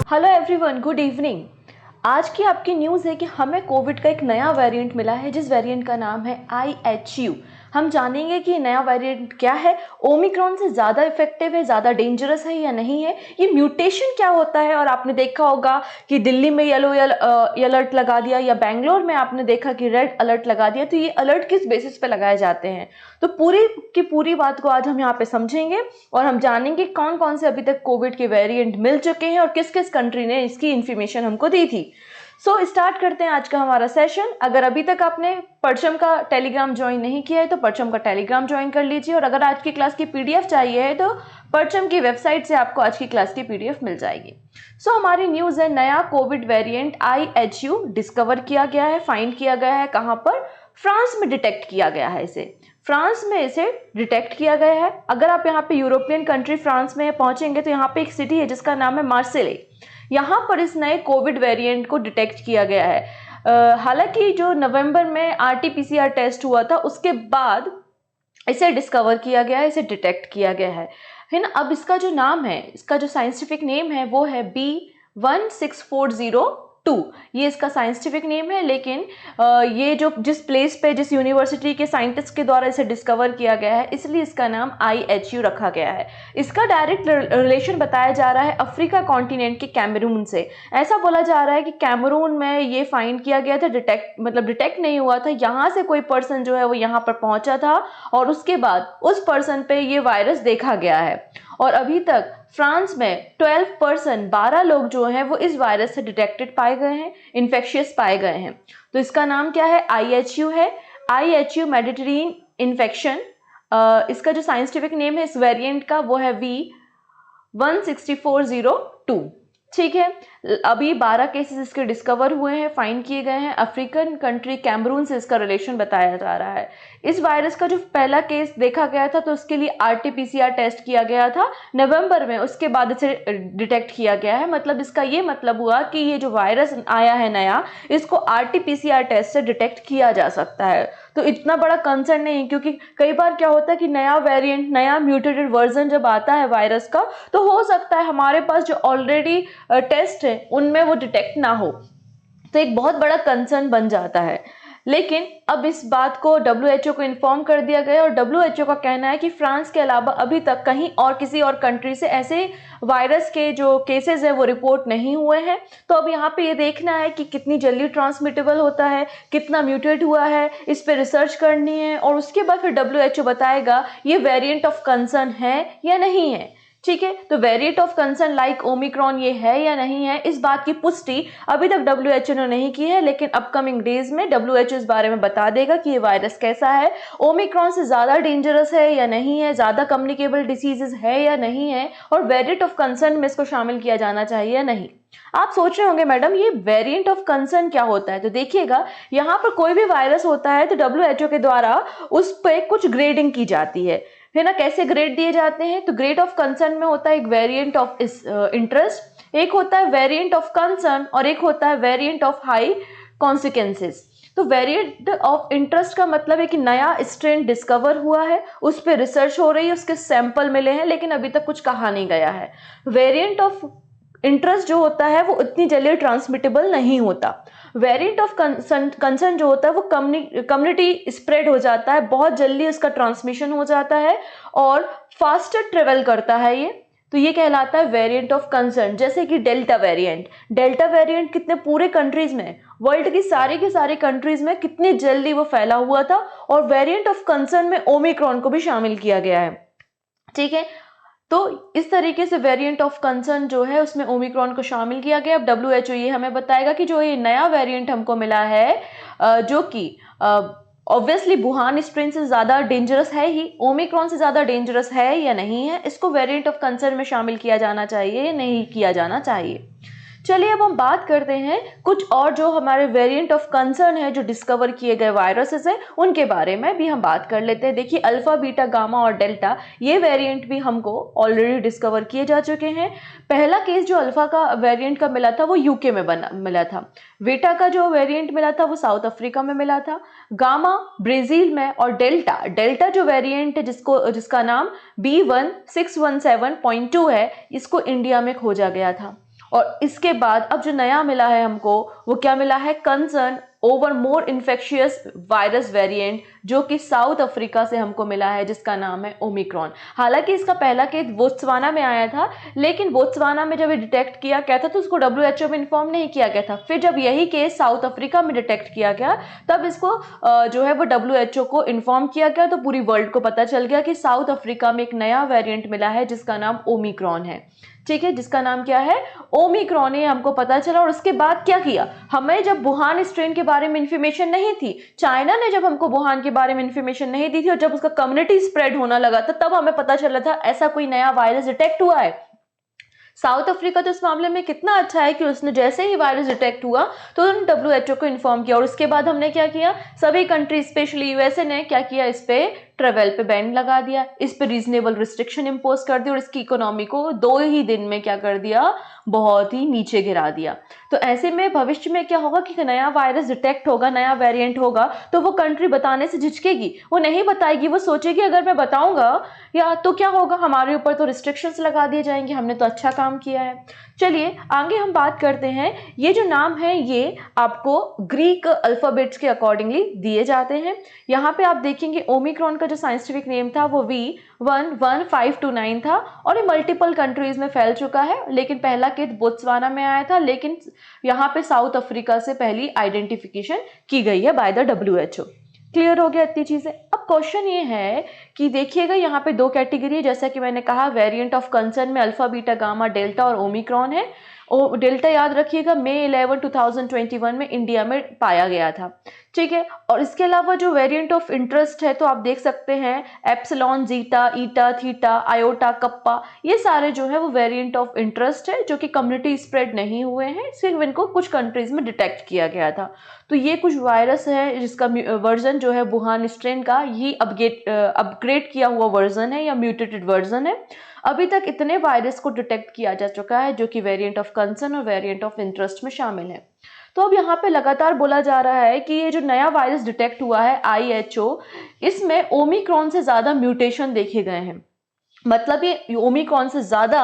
Hello everyone, good evening. आज की आपकी न्यूज़ है कि हमें कोविड का एक नया वेरिएंट मिला है, जिस वेरिएंट का नाम है IHU। हम जानेंगे कि नया वेरिएंट क्या है, ओमिक्रॉन से ज़्यादा इफेक्टिव है, ज़्यादा डेंजरस है या नहीं है, ये म्यूटेशन क्या होता है। और आपने देखा होगा कि दिल्ली में येलो अलर्ट लगा दिया या बेंगलोर में आपने देखा कि रेड अलर्ट लगा दिया, तो ये अलर्ट किस बेसिस पे लगाए जाते हैं। तो पूरी की पूरी बात को आज हम यहाँ पे समझेंगे और हम जानेंगे कौन कौन से अभी तक कोविड के वेरिएंट मिल चुके हैं और किस किस कंट्री ने इसकी इन्फॉर्मेशन हमको दी थी। स्टार्ट करते हैं आज का हमारा सेशन। अगर अभी तक आपने परचम का टेलीग्राम ज्वाइन नहीं किया है तो परचम का टेलीग्राम ज्वाइन कर लीजिए, और अगर आज की क्लास की PDF चाहिए है तो परचम की वेबसाइट से आपको आज की क्लास की PDF मिल जाएगी। हमारी न्यूज़ है, नया कोविड वेरिएंट IHU डिस्कवर किया गया है, फाइंड किया गया है। कहाँ पर? फ्रांस में डिटेक्ट किया गया है इसे। फ्रांस में इसे डिटेक्ट किया गया है। अगर आप यहाँ पे यूरोपियन कंट्री फ्रांस में पहुंचेंगे तो यहाँ पे एक सिटी है जिसका नाम है मार्सेले। यहाँ पर इस नए कोविड वेरिएंट को डिटेक्ट किया गया है। हालांकि जो नवंबर में RT-PCR टेस्ट हुआ था उसके बाद इसे डिस्कवर किया गया है, इसे डिटेक्ट किया गया है ना। अब इसका जो नाम है, इसका जो साइंटिफिक नेम है वो है B16402। ये इसका साइंटिफिक नेम है, लेकिन ये जो जिस प्लेस पे, जिस यूनिवर्सिटी के साइंटिस्ट के द्वारा इसे डिस्कवर किया गया है, इसलिए इसका नाम IHU रखा गया है। इसका डायरेक्ट रिलेशन बताया जा रहा है अफ्रीका कॉन्टिनेंट के कैमरून से। ऐसा बोला जा रहा है कि कैमरून में ये फाइंड किया गया था, डिटेक्ट नहीं हुआ था। यहाँ से कोई पर्सन जो है वो यहाँ पर पहुंचा था और उसके बाद उस पर्सन पे ये वायरस देखा गया है। और अभी तक फ्रांस में 12 लोग जो हैं वो इस वायरस से डिटेक्टेड पाए गए हैं, इन्फेक्शियस पाए गए हैं। तो इसका नाम क्या है? IHU है। IHU Mediterranean infection. इसका जो साइंटिफिक नेम है इस वेरिएंट का वो है B16402। ठीक है। अभी 12 केसेस इसके डिस्कवर हुए हैं, फाइंड किए गए हैं। अफ्रीकन कंट्री कैमरून से इसका रिलेशन बताया जा रहा है। इस वायरस का जो पहला केस देखा गया था तो उसके लिए RT-PCR टेस्ट किया गया था नवंबर में, उसके बाद इसे डिटेक्ट किया गया है। मतलब इसका ये मतलब हुआ कि ये जो वायरस आया है नया, इसको RT-PCR टेस्ट से डिटेक्ट किया जा सकता है। तो इतना बड़ा कंसर्न नहीं, क्योंकि कई बार क्या होता है कि नया वेरिएंट, नया म्यूटेटेड वर्जन जब आता है वायरस का, तो हो सकता है हमारे पास जो ऑलरेडी टेस्ट है उनमें वो डिटेक्ट ना हो, तो एक बहुत बड़ा कंसर्न बन जाता है। लेकिन अब इस बात को WHO को इन्फॉर्म कर दिया गया और WHO का कहना है कि फ्रांस के अलावा अभी तक कहीं और किसी और कंट्री से ऐसे वायरस के जो केसेस है वो रिपोर्ट नहीं हुए हैं। तो अब यहाँ पे ये देखना है कि कितनी जल्दी ट्रांसमिटेबल होता है, कितना म्यूटेट हुआ है, इस पे रिसर्च करनी है और उसके बाद फिर WHO बताएगा ये वेरिएंट ऑफ कंसर्न है या नहीं है। ठीक है। तो variant of concern like Omicron ये है या नहीं है, इस बात की पुष्टि अभी तक WHO ने नहीं की है, लेकिन अपकमिंग डेज में WHO इस बारे में बता देगा कि ये वायरस कैसा है, ओमिक्रॉन से ज्यादा डेंजरस है या नहीं है, ज्यादा कम्युनिकेबल डिसीजेस है या नहीं है, और वेरिएंट ऑफ कंसर्न में इसको शामिल किया जाना चाहिए या नहीं। आप सोच रहे होंगे मैडम ये वेरिएंट ऑफ कंसर्न क्या होता है। तो देखिएगा, यहाँ पर कोई भी वायरस होता है तो WHO के द्वारा उस पर कुछ ग्रेडिंग की जाती है ना। कैसे ग्रेड दिए जाते हैं? तो ग्रेड ऑफ कंसर्न में होता है एक वेरिएंट ऑफ इंटरेस्ट, एक होता है वेरिएंट ऑफ कंसर्न और एक होता है वेरिएंट ऑफ हाई कॉन्सिक्वेंसेस। तो वेरिएंट ऑफ इंटरेस्ट का मतलब है कि नया स्ट्रेन डिस्कवर हुआ है, उस पर रिसर्च हो रही है, उसके सैंपल मिले हैं, लेकिन अभी तक कुछ कहा नहीं गया है। वेरिएंट ऑफ इंटरेस्ट जो होता है वो उतनी जल्दी ट्रांसमिटेबल नहीं होता। वेरिएंट ऑफ कंसर्न जो होता है वो कम्युनिटी स्प्रेड हो जाता है, बहुत जल्दी उसका ट्रांसमिशन हो जाता है और फास्टर ट्रेवल करता है ये, तो ये कहलाता है वेरिएंट ऑफ कंसर्न। जैसे कि डेल्टा वेरिएंट कितने पूरे कंट्रीज में, वर्ल्ड की सारी कंट्रीज में कितनी जल्दी वो फैला हुआ था, और वेरिएंट ऑफ कंसर्न में ओमिक्रॉन को भी शामिल किया गया है। ठीक है। तो इस तरीके से वेरिएंट ऑफ कंसर्न जो है उसमें ओमिक्रॉन को शामिल किया गया। अब WHO ये हमें बताएगा कि जो ये नया वेरिएंट हमको मिला है, जो कि ऑब्वियसली वुहान स्ट्रेन से ज्यादा डेंजरस है ही, ओमिक्रॉन से ज्यादा डेंजरस है या नहीं है, इसको वेरिएंट ऑफ कंसर्न में शामिल किया जाना चाहिए या नहीं किया जाना चाहिए। चलिए अब हम बात करते हैं कुछ और जो हमारे वेरिएंट ऑफ कंसर्न है जो डिस्कवर किए गए वायरसेस हैं उनके बारे में भी हम बात कर लेते हैं। देखिए, अल्फा, बीटा, गामा और डेल्टा ये वेरिएंट भी हमको ऑलरेडी डिस्कवर किए जा चुके हैं। पहला केस जो अल्फा का वेरिएंट का मिला था वो UK में मिला था। बीटा का जो वेरिएंट मिला था वो साउथ अफ्रीका में मिला था। गामा ब्राजील में, और डेल्टा जो वेरिएंट है जिसका नाम B16172 है, इसको इंडिया में खोजा गया था। और इसके बाद अब जो नया मिला है हमको, वो क्या मिला है, कंसर्न ओवर मोर इन्फेक्शियस वायरस वेरिएंट, जो कि साउथ अफ्रीका से हमको मिला है, जिसका नाम है ओमिक्रॉन। हालांकि इसका पहला केस बोत्सवाना में आया था, लेकिन बोत्सवाना में जब ये डिटेक्ट किया गया था तो उसको WHO में इन्फॉर्म नहीं किया गया था। फिर जब यही केस साउथ अफ्रीका में डिटेक्ट किया गया, तब इसको जो है वो WHO को इन्फॉर्म किया गया, तो पूरी वर्ल्ड को पता चल गया कि साउथ अफ्रीका में एक नया वेरिएंट मिला है जिसका नाम ओमिक्रॉन है। ठीक है, जिसका नाम क्या है, ओमिक्रॉन, ये हमको पता चला। और उसके बाद क्या किया, हमें जब वुहान स्ट्रेन के बारे में इंफॉर्मेशन नहीं थी, चाइना ने जब हमको वुहान के बारे में इंफॉर्मेशन नहीं दी थी, और जब उसका कम्युनिटी स्प्रेड होना लगा था, तब हमें पता चला था ऐसा कोई नया वायरस डिटेक्ट हुआ है। साउथ अफ्रीका तो इस मामले में कितना अच्छा है कि उसने जैसे ही वायरस डिटेक्ट हुआ तो उन्होंने WHO को इन्फॉर्म किया, और उसके बाद हमने क्या किया, सभी कंट्री स्पेशली USA ने क्या किया, इस पे ट्रेवल पे बैन लगा दिया, इस पे रीजनेबल रिस्ट्रिक्शन इम्पोज कर दी, और इसकी इकोनॉमी को 2 ही दिन में क्या कर दिया, बहुत ही नीचे गिरा दिया। तो ऐसे में भविष्य में क्या होगा कि नया वायरस डिटेक्ट होगा, नया वेरिएंट होगा, तो वो कंट्री बताने से झिझकेगी, वो नहीं बताएगी, वो सोचेगी अगर मैं बताऊंगा या तो क्या होगा, हमारे ऊपर तो रिस्ट्रिक्शंस लगा दिए जाएंगे, हमने तो अच्छा काम किया है। चलिए आगे हम बात करते हैं। ये जो नाम है ये आपको ग्रीक अल्फाबेट्स के अकॉर्डिंगली दिए जाते हैं। यहाँ पे आप देखेंगे ओमिक्रॉन का जो साइंटिफिक नेम था वो V11529 था, और ये मल्टीपल कंट्रीज में फैल चुका है, लेकिन पहला केस बोत्सवाना में आया था, लेकिन यहाँ पे साउथ अफ्रीका से पहली आइडेंटिफिकेशन की गई है बाय द WHO। क्लियर हो गया इतनी चीजें। अब क्वेश्चन ये है कि देखिएगा यहाँ पे 2 कैटेगरी है, जैसा कि मैंने कहा वेरिएंट ऑफ कंसर्न में अल्फा, बीटा, गामा, डेल्टा और ओमिक्रॉन है। डेल्टा याद रखिएगा May 11, 2021 में इंडिया में पाया गया था। ठीक है, और इसके अलावा जो वेरिएंट ऑफ इंटरेस्ट है तो आप देख सकते हैं एप्सिलॉन, जीटा, ईटा, थीटा, आयोटा, कप्पा, ये सारे जो है वो वेरिएंट ऑफ इंटरेस्ट है, जो कि कम्युनिटी स्प्रेड नहीं हुए हैं, सिर्फ इनको कुछ कंट्रीज में डिटेक्ट किया गया था। तो ये कुछ वायरस है जिसका वर्जन जो है वुहान स्ट्रेन का ही अपग्रेड किया हुआ वर्जन है या म्यूटेटेड वर्जन है। अभी तक इतने वायरस को डिटेक्ट किया जा चुका है जो कि वेरिएंट ऑफ कंसर्न और वेरिएंट ऑफ इंटरेस्ट में शामिल है। तो अब यहाँ पे लगातार बोला जा रहा है कि ये जो नया वायरस डिटेक्ट हुआ है IHO, इसमें ओमिक्रॉन से ज्यादा म्यूटेशन देखे गए हैं। मतलब ये ओमिक्रॉन से ज्यादा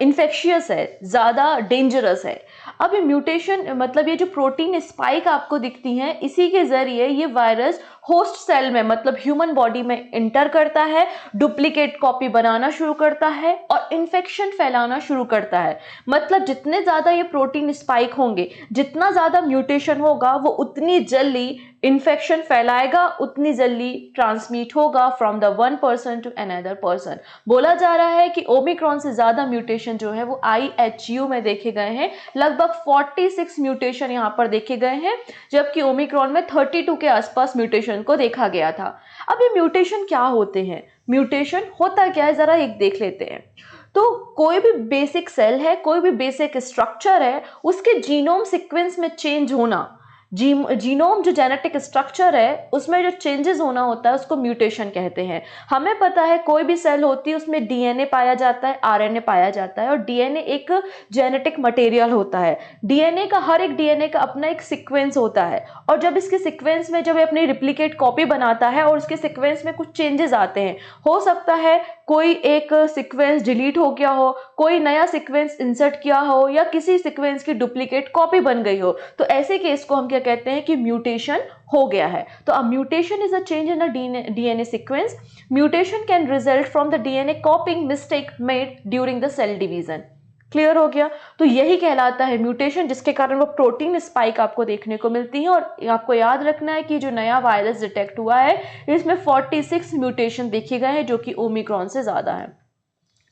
इन्फेक्शियस है, ज्यादा डेंजरस है। अब ये म्यूटेशन मतलब ये जो प्रोटीन स्पाइक आपको दिखती हैं, इसी के जरिए ये वायरस होस्ट सेल में मतलब ह्यूमन बॉडी में इंटर करता है, डुप्लीकेट कॉपी बनाना शुरू करता है और इन्फेक्शन फैलाना शुरू करता है। मतलब जितने ज्यादा ये प्रोटीन स्पाइक होंगे, जितना ज्यादा म्यूटेशन होगा, वो उतनी जल्दी इन्फेक्शन फैलाएगा, उतनी जल्दी ट्रांसमिट होगा from the one person to another person. बोला जा रहा है कि ओमिक्रॉन से ज्यादा म्यूटेशन जो है वो IHU में देखे गए हैं, लगभग 46 म्यूटेशन यहाँ पर देखे गए हैं, जबकि ओमिक्रॉन में 32 के आसपास म्यूटेशन को देखा गया था। अब ये म्यूटेशन क्या होते हैं, म्यूटेशन होता क्या है, जरा एक देख लेते हैं। तो कोई भी बेसिक सेल है, कोई भी बेसिक स्ट्रक्चर है, उसके जीनोम सीक्वेंस में चेंज होना, जीनोम जो जेनेटिक स्ट्रक्चर है उसमें जो चेंजेस होना होता है उसको म्यूटेशन कहते हैं। हमें पता है कोई भी सेल होती है उसमें DNA पाया जाता है, RNA पाया जाता है, और DNA एक जेनेटिक मटेरियल होता है। DNA का हर एक DNA का अपना एक सीक्वेंस होता है, और जब इसके सीक्वेंस में जब ये अपनी रिप्लिकेट कॉपी बनाता है और उसके सीक्वेंस में कुछ चेंजेस आते हैं, हो सकता है कोई एक सीक्वेंस डिलीट हो गया हो, कोई नया सीक्वेंस इंसर्ट किया हो, या किसी सीक्वेंस की डुप्लीकेट कॉपी बन गई हो, तो ऐसे केस को हम क्या कहते हैं कि म्यूटेशन हो गया है। तो a mutation is a change in a DNA sequence. Mutation can result from the DNA copying mistake made during the cell division. Clear हो गया? तो यही कहलाता है म्यूटेशन, जिसके कारण वो प्रोटीन स्पाइक आपको देखने को मिलती है। और आपको याद रखना है कि जो नया वायरस डिटेक्ट हुआ है इसमें 46 म्यूटेशन देखे गए हैं, जो कि ओमिक्रॉन से ज्यादा है।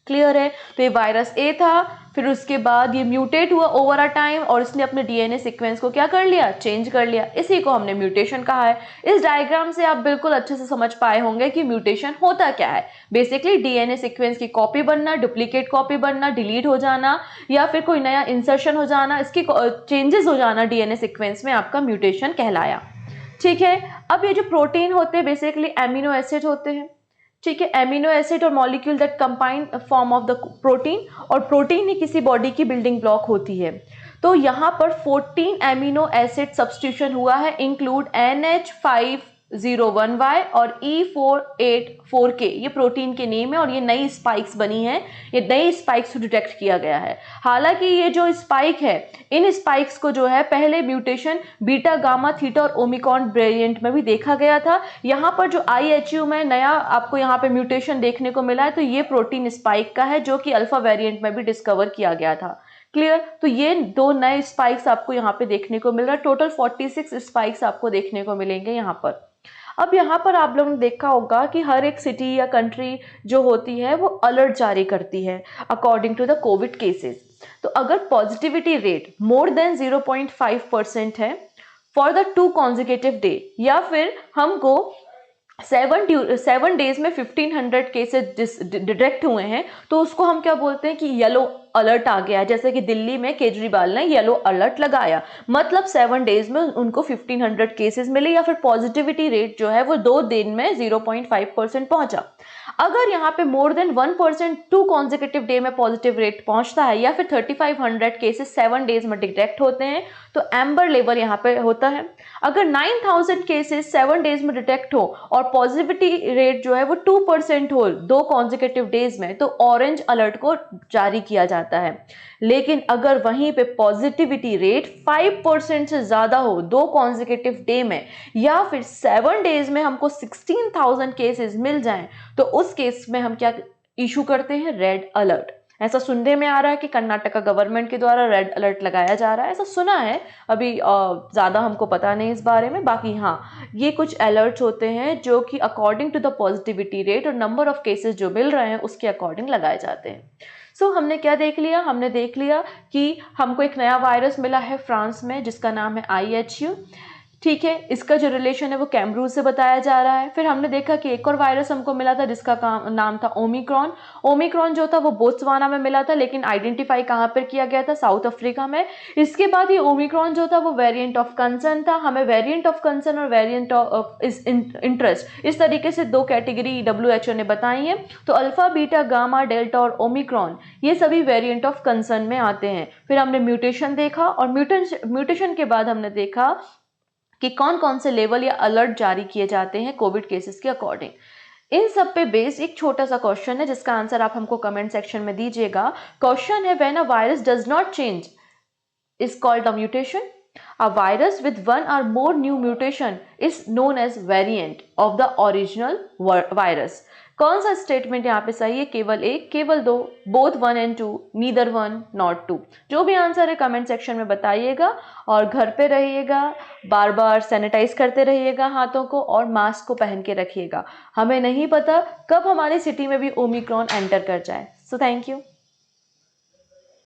क्लियर है? तो ये वायरस A था, फिर उसके बाद ये म्यूटेट हुआ ओवर अ टाइम, और इसने अपने DNA सीक्वेंस को क्या कर लिया, चेंज कर लिया। इसी को हमने म्यूटेशन कहा है। इस डायग्राम से आप बिल्कुल अच्छे से समझ पाए होंगे कि म्यूटेशन होता क्या है। बेसिकली DNA सीक्वेंस की कॉपी बनना, डुप्लीकेट कॉपी बनना, डिलीट हो जाना, या फिर कोई नया इंसर्शन हो जाना, इसकी चेंजेस हो जाना DNA सीक्वेंस में, आपका म्यूटेशन कहलाया। ठीक है, अब ये जो प्रोटीन होते हैं बेसिकली एमिनो एसिड होते हैं। ठीक है, एमिनो एसिड और molecule that combine form of the protein, और प्रोटीन ही किसी बॉडी की बिल्डिंग ब्लॉक होती है। तो यहाँ पर 14 एमिनो एसिड सब्स्टिट्यूशन हुआ है, इंक्लूड NH5 E401Y और E484K ये प्रोटीन के नेम है और ये नई स्पाइक्स बनी हैं, ये नई स्पाइक्स को डिटेक्ट किया गया है। हालांकि ये जो स्पाइक है, इन स्पाइक्स को जो है पहले म्यूटेशन बीटा गामा थीटा और ओमिक्रॉन वेरिएंट में भी देखा गया था। यहाँ पर जो IHU में नया आपको यहाँ पे म्यूटेशन देखने को मिला है, तो ये प्रोटीन स्पाइक का है जो कि अल्फा वेरिएंट में भी डिस्कवर किया गया था। क्लियर? तो ये दो नए स्पाइक्स आपको यहाँ पे देखने को मिल रहा है। टोटल 46 स्पाइक्स आपको देखने को मिलेंगे यहाँ पर। अब यहाँ पर आप लोगों ने देखा होगा कि हर एक सिटी या कंट्री जो होती है वो अलर्ट जारी करती है according to the Covid cases. तो अगर पॉजिटिविटी रेट मोर देन 0.5% है फॉर द 2 कॉन्जिक्यूटिव डे, या फिर हमको 7 डेज में 1500 केसेस डिटेक्ट हुए हैं, तो उसको हम क्या बोलते हैं कि येलो अलर्ट आ गया है। जैसे कि दिल्ली में केजरीवाल ने येलो अलर्ट लगाया, मतलब 7 डेज में उनको 1500 केसेस मिले, या फिर पॉजिटिविटी रेट जो है वो 2 दिन में 0.5% पहुंचा। अगर यहाँ पे मोर देन 1% 2 कॉन्जिक्यूटिव डे में पॉजिटिव रेट पहुंचता है, या फिर 3500 केसेस 7 डेज में डिटेक्ट होते हैं, तो एम्बर लेवल यहाँ पे होता है। अगर 9000 केसेस 7 डेज में डिटेक्ट हो और पॉजिटिविटी रेट जो है वो 2% हो 2 कॉन्जिक्यूटिव डेज में, तो ऑरेंज अलर्ट को जारी किया जाता है। लेकिन अगर वहीं पे पॉजिटिविटी रेट 5% से ज्यादा हो 2 कॉन्जिक्यूटिव डे में, या फिर 7 डेज में हमको 16,000 केसेस मिल जाएं, तो उस केस में हम क्या इशू करते हैं? Red alert. ऐसा सुनने में आ रहा है कि कर्नाटका गवर्नमेंट के द्वारा रेड अलर्ट लगाया जा रहा है, ऐसा सुना है। अभी ज़्यादा हमको पता नहीं इस बारे में। बाकी हाँ, ये कुछ अलर्ट्स होते हैं जो कि according to the positivity rate और नंबर ऑफ केसेस जो मिल रहे हैं उसके अकॉर्डिंग लगाए जाते हैं। सो हमने क्या देख लिया? हमने देख लिया कि हमको एक नया वायरस मिला है फ्रांस में जिसका नाम है IHU। ठीक है, इसका जो रिलेशन है वो कैमरून से बताया जा रहा है। फिर हमने देखा कि एक और वायरस हमको मिला था जिसका नाम था ओमिक्रॉन। ओमिक्रॉन जो था वो बोत्सवाना में मिला था, लेकिन आइडेंटिफाई कहाँ पर किया गया था? साउथ अफ्रीका में। इसके बाद ये ओमिक्रॉन जो था वो वेरिएंट ऑफ कंसर्न था। हमें वेरिएंट ऑफ कंसर्न और वेरिएंट ऑफ इंटरेस्ट इस तरीके से 2 कैटेगरी WHO ने बताई है। तो अल्फा बीटा गामा डेल्टा और ओमिक्रॉन ये सभी वेरिएंट ऑफ कंसर्न में आते हैं। फिर हमने म्यूटेशन देखा, और म्यूटेशन के बाद हमने देखा कि कौन कौन से लेवल या अलर्ट जारी किए जाते हैं कोविड केसेस के अकॉर्डिंग। इन सब पे बेस्ड एक छोटा सा क्वेश्चन है जिसका आंसर आप हमको कमेंट सेक्शन में दीजिएगा। क्वेश्चन है, when a virus does not change is called a mutation. A virus with 1 or more new mutation is known as variant of the original virus. कौन सा स्टेटमेंट यहाँ पे सही है? केवल 1, केवल 2, बोथ 1 and 2, नीदर 1 नॉट 2। जो भी आंसर है कमेंट सेक्शन में बताइएगा, और घर पे रहिएगा, बार बार सैनिटाइज करते रहिएगा हाथों को, और मास्क को पहन के रखिएगा। हमें नहीं पता कब हमारी सिटी में भी ओमिक्रॉन एंटर कर जाए। So thank you.